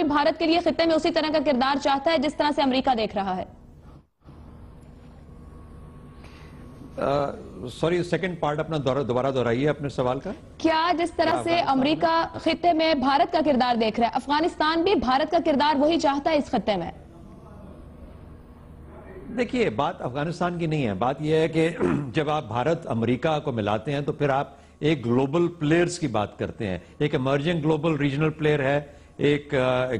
भारत के लिए खित्ते में उसी तरह का किरदार चाहता है जिस तरह से अमेरिका देख रहा है? सॉरी, सेकंड पार्ट अपना दोबारा दोहराइए अपने सवाल का। क्या जिस तरह से अमेरिका खित्ते में भारत का किरदार देख रहा है, अफगानिस्तान भी भारत का किरदार वही चाहता है इस खित्ते में? देखिए, बात अफगानिस्तान की नहीं है। बात यह है कि जब आप भारत अमेरिका को मिलाते हैं तो फिर आप एक ग्लोबल प्लेयर्स की बात करते हैं। एक इमर्जिंग ग्लोबल रीजनल प्लेयर है, एक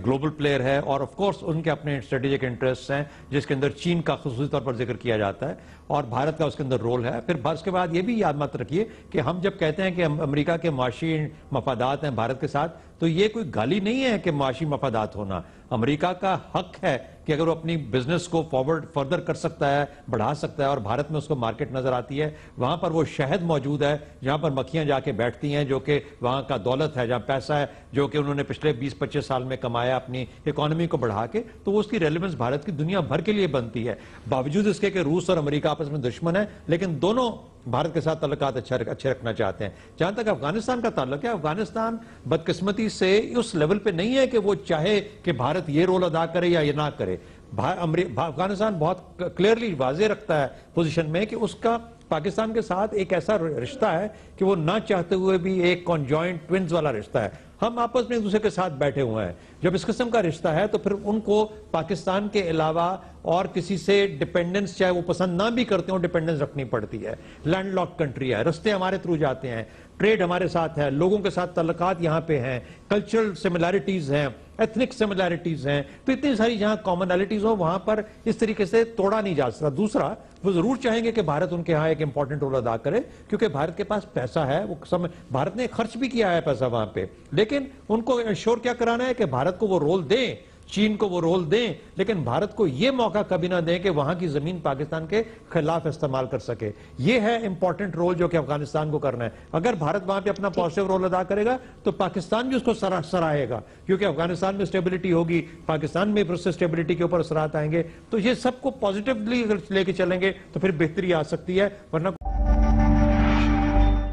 ग्लोबल प्लेयर है, और ऑफ कोर्स उनके अपने स्ट्रेटेजिक इंटरेस्ट हैं जिसके अंदर चीन का खुसूसी तौर पर जिक्र किया जाता है और भारत का उसके अंदर रोल है। फिर उसके बाद ये भी याद मत रखिए कि हम जब कहते हैं कि अमेरिका के माशी मफादात हैं भारत के साथ, तो ये कोई गाली नहीं है कि माशी मफादात होना। अमेरिका का हक है कि अगर वो अपनी बिजनेस को फर्दर कर सकता है, बढ़ा सकता है, और भारत में उसको मार्केट नजर आती है, वहां पर वो शहद मौजूद है जहां पर मक्खियां जाके बैठती हैं, जो कि वहां का दौलत है, जहां पैसा है जो कि उन्होंने पिछले 20-25 साल में कमाया अपनी इकोनॉमी को बढ़ा के, तो वो उसकी रेलेवेंस भारत की दुनिया भर के लिए बनती है। बावजूद इसके कि रूस और अमेरिका आपस में दुश्मन है, लेकिन दोनों भारत के साथ ताल्लुकात अच्छे रखना चाहते हैं। जहां तक अफगानिस्तान का ताल्लुक है, अफगानिस्तान बदकिस्मती से उस लेवल पे नहीं है कि वो चाहे कि भारत ये रोल अदा करे या ये ना करे। अफगानिस्तान बहुत क्लियरली वाजे रखता है पोजीशन में कि उसका पाकिस्तान के साथ एक ऐसा रिश्ता है कि वो ना चाहते हुए भी एक कॉन्जॉइंट ट्विंस वाला रिश्ता है। हम आपस में एक दूसरे के साथ बैठे हुए हैं। जब इस किस्म का रिश्ता है तो फिर उनको पाकिस्तान के अलावा और किसी से डिपेंडेंस, चाहे वो पसंद ना भी करते हो, डिपेंडेंस रखनी पड़ती है। लैंडलॉक्ड कंट्री है, रास्ते हमारे थ्रू जाते हैं, ट्रेड हमारे साथ है, लोगों के साथ ताल्लुकात यहाँ पे हैं, कल्चरल सिमिलैरिटीज हैं, एथनिक सिमिलैरिटीज हैं, तो इतनी सारी जहां कॉमनैलिटीज हो वहां पर इस तरीके से तोड़ा नहीं जा सकता। दूसरा, वो जरूर चाहेंगे कि भारत उनके यहाँ एक इंपॉर्टेंट रोल अदा करे, क्योंकि भारत के पास पैसा है, वो समय भारत ने खर्च भी किया है पैसा वहां पे, लेकिन उनको इंश्योर क्या कराना है कि भारत को वो रोल दें, चीन को वो रोल दें, लेकिन भारत को यह मौका कभी ना दें कि वहां की जमीन पाकिस्तान के खिलाफ इस्तेमाल कर सके। यह है इंपॉर्टेंट रोल जो कि अफगानिस्तान को करना है। अगर भारत वहां पे अपना पॉजिटिव रोल अदा करेगा तो पाकिस्तान भी उसको सराहेगा, क्योंकि अफगानिस्तान में स्टेबिलिटी होगी, पाकिस्तान में उससे स्टेबिलिटी के ऊपर असरात आएंगे। तो ये सबको पॉजिटिवली अगर लेके चलेंगे तो फिर बेहतरी आ सकती है, वरना